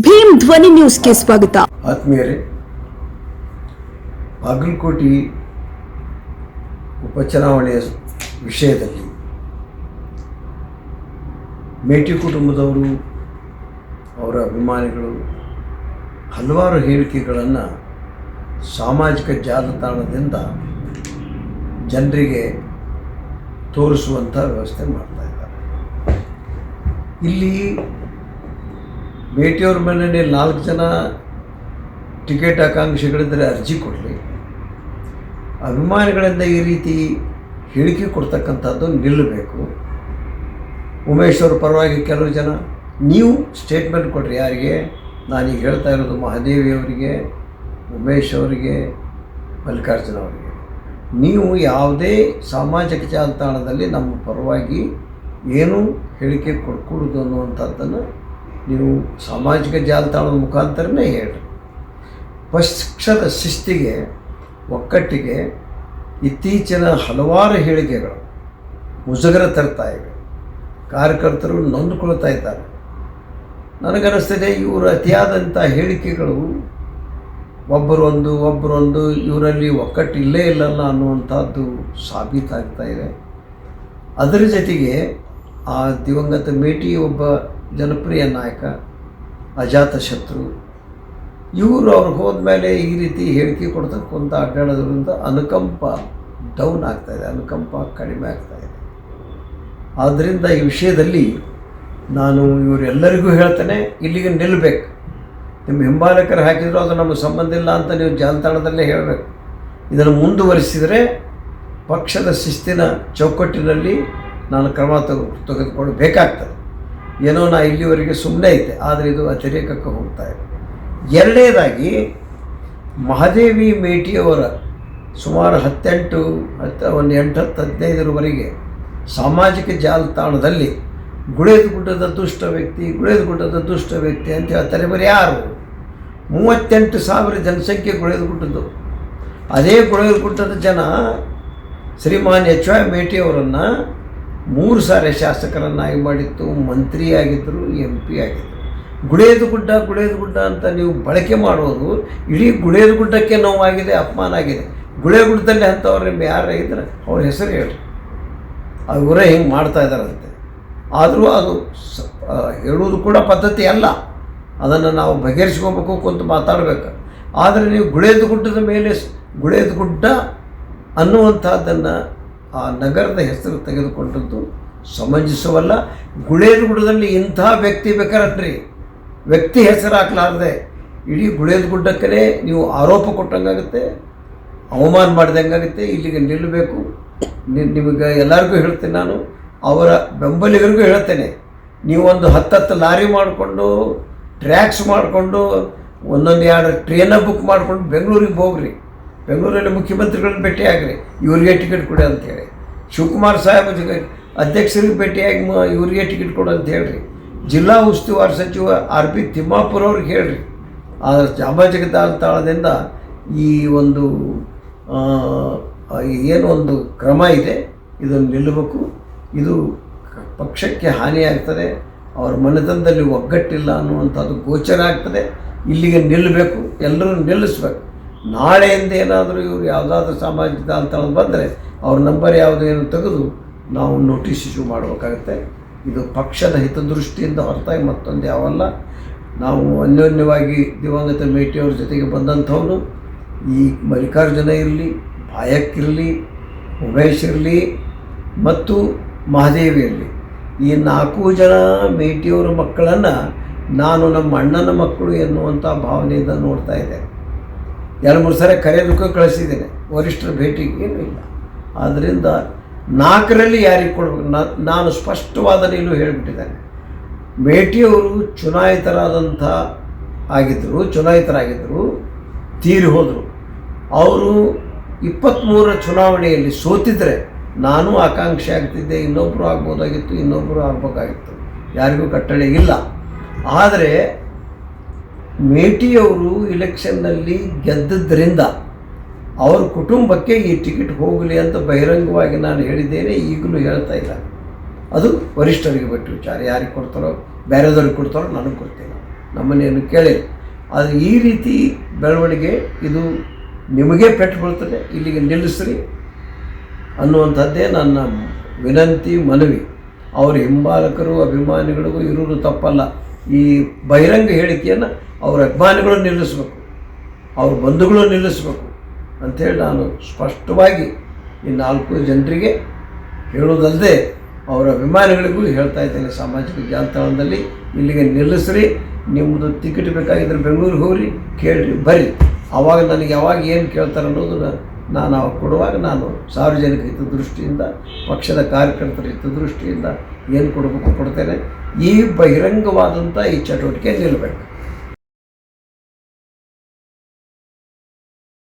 ಭೀಮ್ ಧ್ವನಿ ನ್ಯೂಸ್ಗೆ ಸ್ವಾಗತ. ಆತ್ಮೀಯರೇ, ಬಾಗಲಕೋಟೆ ಉಪಚುನಾವಣೆಯ ವಿಷಯದಲ್ಲಿ ಮೇಟಿ ಕುಟುಂಬದವರು, ಅವರ ಅಭಿಮಾನಿಗಳು ಹಲವಾರು ಹೇಳಿಕೆಗಳನ್ನು ಸಾಮಾಜಿಕ ಜಾಲತಾಣದಿಂದ ಜನರಿಗೆ ತೋರಿಸುವಂಥ ವ್ಯವಸ್ಥೆ ಮಾಡ್ತಾ ಇದ್ದಾರೆ. ಇಲ್ಲಿ ಮೇಟಿಯವ್ರ ಮನೆಯಲ್ಲಿ 4 ಜನ ಟಿಕೆಟ್ ಆಕಾಂಕ್ಷಿಗಳಿದ್ದರೆ ಅರ್ಜಿ ಕೊಡಲಿ, ಅಭಿಮಾನಿಗಳಿಂದ ಈ ರೀತಿ ಹೇಳಿಕೆ ಕೊಡ್ತಕ್ಕಂಥದ್ದು ನಿಲ್ಲಬೇಕು. ಉಮೇಶ್ ಅವ್ರ ಪರವಾಗಿ ಕೆಲವು ಜನ ನೀವು ಸ್ಟೇಟ್ಮೆಂಟ್ ಕೊಡ್ರಿ. ಯಾರಿಗೆ ನಾನೀಗ ಹೇಳ್ತಾ ಇರೋದು? ಮಹಾದೇವಿ ಅವರಿಗೆ, ಉಮೇಶ್ ಅವರಿಗೆ, ಮಲ್ಲಿಕಾರ್ಜುನ ಅವರಿಗೆ. ನೀವು ಯಾವುದೇ ಸಾಮಾಜಿಕ ಜಾಲತಾಣದಲ್ಲಿ ನಮ್ಮ ಪರವಾಗಿ ಏನು ಹೇಳಿಕೆ ಕೊಡಕೂಡದು ಅನ್ನುವಂಥದ್ದನ್ನು ನೀವು ಸಾಮಾಜಿಕ ಜಾಲತಾಣದ ಮುಖಾಂತರನೇ ಹೇಳಿ. ಪಕ್ಷದ ಶಿಸ್ತಿಗೆ, ಒಕ್ಕಟ್ಟಿಗೆ ಇತ್ತೀಚಿನ ಹಲವಾರು ಹೇಳಿಕೆಗಳು ಮುಜುಗರ ತರ್ತಾ ಇವೆ. ಕಾರ್ಯಕರ್ತರು ನೊಂದುಕೊಳ್ತಾ ಇದ್ದಾರೆ. ನನಗನ್ನಿಸ್ತದೆ ಇವರು ಅತಿಯಾದಂಥ ಹೇಳಿಕೆಗಳು ಒಬ್ಬರೊಂದು ಇವರಲ್ಲಿ ಒಕ್ಕಟ್ಟು ಇಲ್ಲೇ ಇಲ್ಲಲ್ಲ ಅನ್ನುವಂಥದ್ದು ಸಾಬೀತಾಗ್ತಾ ಇದೆ. ಅದರ ಜೊತೆಗೆ ಆ ದಿವಂಗತ ಮೇಟಿ ಒಬ್ಬ ಜನಪ್ರಿಯ ನಾಯಕ, ಅಜಾತಶತ್ರು. ಇವರು ಅವ್ರಿಗೆ ಹೋದ್ಮೇಲೆ ಈ ರೀತಿ ಹೇಳಿಕೆ ಕೊಡ್ತಕ್ಕಂಥ ಅಡ್ಡಾಡೋದ್ರಿಂದ ಅನುಕಂಪ ಡೌನ್ ಆಗ್ತಾಯಿದೆ, ಅನುಕಂಪ ಕಡಿಮೆ ಆಗ್ತಾಯಿದೆ. ಆದ್ದರಿಂದ ಈ ವಿಷಯದಲ್ಲಿ ನಾನು ಇವರೆಲ್ಲರಿಗೂ ಹೇಳ್ತೇನೆ, ಇಲ್ಲಿಗೆ ನಿಲ್ಲಬೇಕು. ನಿಮ್ಮ ಹಿಂಬಾಲಕರು ಹಾಕಿದ್ರು ಅದು ನಮಗೆ ಸಂಬಂಧ ಇಲ್ಲ ಅಂತ ನೀವು ಜಾಲತಾಣದಲ್ಲೇ ಹೇಳಬೇಕು. ಇದನ್ನು ಮುಂದುವರಿಸಿದರೆ ಪಕ್ಷದ ಶಿಸ್ತಿನ ಚೌಕಟ್ಟಿನಲ್ಲಿ ನಾನು ಕ್ರಮ ತೆಗೆದುಕೊಳ್ಳಬೇಕಾಗ್ತದೆ. ಏನೋ ನಾ ಇಲ್ಲಿವರೆಗೆ ಸುಮ್ಮನೆ ಐತೆ, ಆದರೆ ಇದು ಅತಿರೇಕಕ್ಕೆ ಹೋಗ್ತಾ ಇದೆ. ಎರಡನೇದಾಗಿ, ಮಹಾದೇವಿ ಮೇಟಿಯವರ ಸುಮಾರು 18-15 ಸಾಮಾಜಿಕ ಜಾಲತಾಣದಲ್ಲಿ ಗುಳೇದಗುಡ್ಡದ ದುಷ್ಟ ವ್ಯಕ್ತಿ ಅಂತ ಹೇಳ್ತಾರೆ. ಬರೀ ಯಾರು? 38,000 ಜನಸಂಖ್ಯೆ ಗುಳೇದಗುಡ್ಡದ್ದು. ಅದೇ ಗುಳೇದಗುಡ್ಡದ ಜನ ಶ್ರೀಮಾನ್ ಎಚ್.ವೈ. ಮೇಟಿಯವರನ್ನು 3 ಸಾರಿ ಶಾಸಕರನ್ನಾಗಿ ಮಾಡಿತ್ತು, ಮಂತ್ರಿಯಾಗಿದ್ದರು, MP ಆಗಿದ್ದರು. ಗುಳೇದಗುಡ್ಡ ಅಂತ ನೀವು ಬಳಕೆ ಮಾಡೋದು ಇಡೀ ಗುಳೇದಗುಡ್ಡಕ್ಕೆ ನೋವಾಗಿದೆ, ಅಪಮಾನ ಆಗಿದೆ. ಗುಳೇದಗುಡ್ಡದಲ್ಲಿ ಅಂಥವ್ರು ನಿಮ್ಮ ಯಾರು ಇದ್ರೆ ಅವ್ರ ಹೆಸರು ಹೇಳ್ರಿ. ಅವರೇ ಹಿಂಗೆ ಮಾಡ್ತಾ ಇದ್ದಾರಂತೆ. ಆದರೂ ಅದು ಹೇಳುವುದು ಕೂಡ ಪದ್ಧತಿ ಅಲ್ಲ. ಅದನ್ನು ನಾವು ಬಗೆಹರಿಸ್ಕೋಬೇಕು, ಕುಂತು ಮಾತಾಡಬೇಕು. ಆದರೆ ನೀವು ಗುಳೇದಗುಡ್ಡದ ಮೇಲೆ ಗುಳೇದಗುಡ್ಡ ಅನ್ನುವಂಥದ್ದನ್ನು ಆ ನಗರದ ಹೆಸರು ತೆಗೆದುಕೊಂಡದ್ದು ಸಮಂಜಸವಲ್ಲ. ಗುಳೇದಗುಡ್ಡದಲ್ಲಿ ಇಂಥ ವ್ಯಕ್ತಿ ಬೇಕಾರನ್ರಿ, ವ್ಯಕ್ತಿ ಹೆಸರು ಹಾಕಲಾರದೆ ಇಡೀ ಗುಳೇದಗುಡ್ಡಕ್ಕೇ ನೀವು ಆರೋಪ ಕೊಟ್ಟಂಗಾಗುತ್ತೆ, ಅವಮಾನ ಮಾಡಿದಂಗಾಗುತ್ತೆ. ಇಲ್ಲಿಗೆ ನಿಲ್ಲಬೇಕು. ನಿಮಗೆ ಎಲ್ಲರಿಗೂ ಹೇಳ್ತೇನೆ, ನಾನು ಅವರ ಬೆಂಬಲಿಗರಿಗೂ ಹೇಳ್ತೇನೆ, ನೀವು ಒಂದು 10 ಲಾರಿ ಮಾಡಿಕೊಂಡು, ಟ್ರ್ಯಾಕ್ಸ್ ಮಾಡಿಕೊಂಡು, 1-2 ಟ್ರೇನ ಬುಕ್ ಮಾಡಿಕೊಂಡು ಬೆಂಗಳೂರಿಗೆ ಹೋಗ್ರಿ. ಬೆಂಗಳೂರಲ್ಲಿ ಮುಖ್ಯಮಂತ್ರಿಗಳನ್ನ ಭೇಟಿಯಾಗ್ರಿ, ಇವರಿಗೆ ಟಿಕೆಟ್ ಕೊಡಿ ಅಂತೇಳಿ. ಶಿವಕುಮಾರ್ ಸಾಹೇಬ್ ಅಧ್ಯಕ್ಷರಿಗೆ ಭೇಟಿಯಾಗಿ ಇವರಿಗೆ ಟಿಕೆಟ್ ಕೊಡು ಅಂತ ಹೇಳ್ರಿ. ಜಿಲ್ಲಾ ಉಸ್ತುವಾರಿ ಸಚಿವ R.P. ತಿಮ್ಮಾಪುರ ಅವ್ರಿಗೆ ಹೇಳ್ರಿ. ಆ ಸಾಮಾಜಿಕ ಜಾಲತಾಣದಿಂದ ಈ ಒಂದು ಏನೊಂದು ಕ್ರಮ ಇದೆ, ಇದನ್ನು ನಿಲ್ಲಬೇಕು. ಇದು ಪಕ್ಷಕ್ಕೆ ಹಾನಿಯಾಗ್ತದೆ, ಅವರ ಮನೆತನದಲ್ಲಿ ಒಗ್ಗಟ್ಟಿಲ್ಲ ಅನ್ನುವಂಥದ್ದು ಗೋಚರ ಆಗ್ತದೆ. ಇಲ್ಲಿಗೆ ನಿಲ್ಲಬೇಕು, ಎಲ್ಲರೂ ನಿಲ್ಲಿಸ್ಬೇಕು. ನಾಳೆಯಿಂದ ಏನಾದರೂ ಇವರು ಯಾವುದಾದ್ರೂ ಸಾಮಾಜಿಕ ಜಾಲತಾಣ ಬಂದರೆ ಅವ್ರ ನಂಬರ್ ಯಾವುದೇನು ತೆಗೆದು ನಾವು ನೋಟಿಸ್ ಇಶ್ಯೂ ಮಾಡಬೇಕಾಗುತ್ತೆ. ಇದು ಪಕ್ಷದ ಹಿತದೃಷ್ಟಿಯಿಂದ ಹೊರತಾಗಿ ಮತ್ತೊಂದು ಯಾವಲ್ಲ. ನಾವು ಅನ್ಯೋನ್ಯವಾಗಿ ದಿವಂಗತ ಮೇಟಿಯವ್ರ ಜೊತೆಗೆ ಬಂದಂಥವನು, ಈ ಮಲ್ಲಿಕಾರ್ಜುನ ಇರಲಿ, ಭಾಯಕ್ಕಿರಲಿ, ಉಮೇಶ್ ಇರಲಿ ಮತ್ತು ಮಹಾದೇವಿ ಇರಲಿ, ಈ 4 ಜನ ಮೇಟಿಯವರ ಮಕ್ಕಳನ್ನು ನಾನು ನಮ್ಮ ಅಣ್ಣನ ಮಕ್ಕಳು ಎನ್ನುವಂಥ ಭಾವನೆಯಿಂದ ನೋಡ್ತಾ ಇದ್ದೇನೆ. 2-3 ಸಾರಿ ಕರೆಯೋದಕ್ಕೂ ಕಳಿಸಿದ್ದೇನೆ, ವರಿಷ್ಠರ ಭೇಟಿಗೆ ಏನೂ ಇಲ್ಲ. ಆದ್ದರಿಂದ 4ರಲ್ಲಿ ಯಾರಿಗೆ ಕೊಡಬೇಕು? ನಾನು ಸ್ಪಷ್ಟವಾದ ನಿಲುವು ಹೇಳಿಬಿಟ್ಟಿದ್ದೇನೆ. ಮೇಟಿಯವರು ಚುನಾಯಿತರಾಗಿದ್ದರು, ತೀರಿ ಹೋದರು. ಅವರು 23ರ ಚುನಾವಣೆಯಲ್ಲಿ ಸೋತಿದ್ರೆ ನಾನು ಆಕಾಂಕ್ಷೆ ಆಗ್ತಿದ್ದೆ, ಇನ್ನೊಬ್ಬರು ಆಗ್ಬೋದಾಗಿತ್ತು, ಇನ್ನೊಬ್ಬರು ಆಗಬೇಕಾಗಿತ್ತು, ಯಾರಿಗೂ ಕಟ್ಟಳೆ ಇಲ್ಲ. ಆದರೆ ಮೇಟಿಯವರು ಇಲೆಕ್ಷನ್ನಲ್ಲಿ ಗೆದ್ದದ್ರಿಂದ ಅವ್ರ ಕುಟುಂಬಕ್ಕೆ ಈ ಟಿಕೆಟ್ ಹೋಗಲಿ ಅಂತ ಬಹಿರಂಗವಾಗಿ ನಾನು ಹೇಳಿದ್ದೇನೆ, ಈಗಲೂ ಹೇಳ್ತಾ ಇಲ್ಲ. ಅದು ವರಿಷ್ಠರಿಗೆ ಬಿಟ್ಟು ವಿಚಾರ. ಯಾರಿಗೆ ಕೊಡ್ತಾರೋ, ಬೇರೆದವ್ರಿಗೆ ಕೊಡ್ತಾರೋ ನನಗೆ ಗೊತ್ತಿಲ್ಲ. ನಮ್ಮನ್ನೇನು ಕೇಳಿಲ್ಲ. ಆದರೆ ಈ ರೀತಿ ಬೆಳವಣಿಗೆ ಇದು ನಿಮಗೇ ಪೆಟ್ಟು ಬೀಳ್ತದೆ, ಇಲ್ಲಿಗೆ ನಿಲ್ಲಿಸ್ರಿ ಅನ್ನುವಂಥದ್ದೇ ನನ್ನ ವಿನಂತಿ, ಮನವಿ. ಅವರ ಹಿಂಬಾಲಕರು ಅಭಿಮಾನಿಗಳಿಗೂ ಇರೋದು ತಪ್ಪಲ್ಲ. ಈ ಬಹಿರಂಗ ಹೇಳಿಕೆಯನ್ನು ಅವರ ಅಭಿಮಾನಿಗಳು ನಿಲ್ಲಿಸಬೇಕು, ಅವ್ರ ಬಂಧುಗಳು ನಿಲ್ಲಿಸಬೇಕು ಅಂಥೇಳಿ ನಾನು ಸ್ಪಷ್ಟವಾಗಿ ಈ 4 ಜನರಿಗೆ ಹೇಳೋದಲ್ಲದೆ ಅವರ ಅಭಿಮಾನಿಗಳಿಗೂ ಹೇಳ್ತಾ ಇದ್ದೇನೆ. ಸಾಮಾಜಿಕ ಜಾಲತಾಣದಲ್ಲಿ ಇಲ್ಲಿಗೆ ನಿಲ್ಲಿಸ್ರಿ, ನಿಮ್ಮದು ಟಿಕೆಟ್ ಬೇಕಾಗಿದ್ದರೆ ಬೆಂಗಳೂರಿಗೆ ಹೋಗ್ರಿ, ಕೇಳ್ರಿ, ಬರ್ರಿ. ಆವಾಗ ನನಗೆ ಯಾವಾಗ ಏನು ಕೇಳ್ತಾರೆ ಅನ್ನೋದನ್ನು ನಾನು ಅವಾಗ ಕೊಡುವಾಗ ನಾನು ಸಾರ್ವಜನಿಕ ಹಿತದೃಷ್ಟಿಯಿಂದ, ಪಕ್ಷದ ಕಾರ್ಯಕರ್ತರ ಹಿತದೃಷ್ಟಿಯಿಂದ ಏನು ಕೊಡಬೇಕು ಕೊಡ್ತೇನೆ. ಈ ಬಹಿರಂಗವಾದಂಥ ಈ ಚಟುವಟಿಕೆ ನಿಲ್ಲಬೇಕು.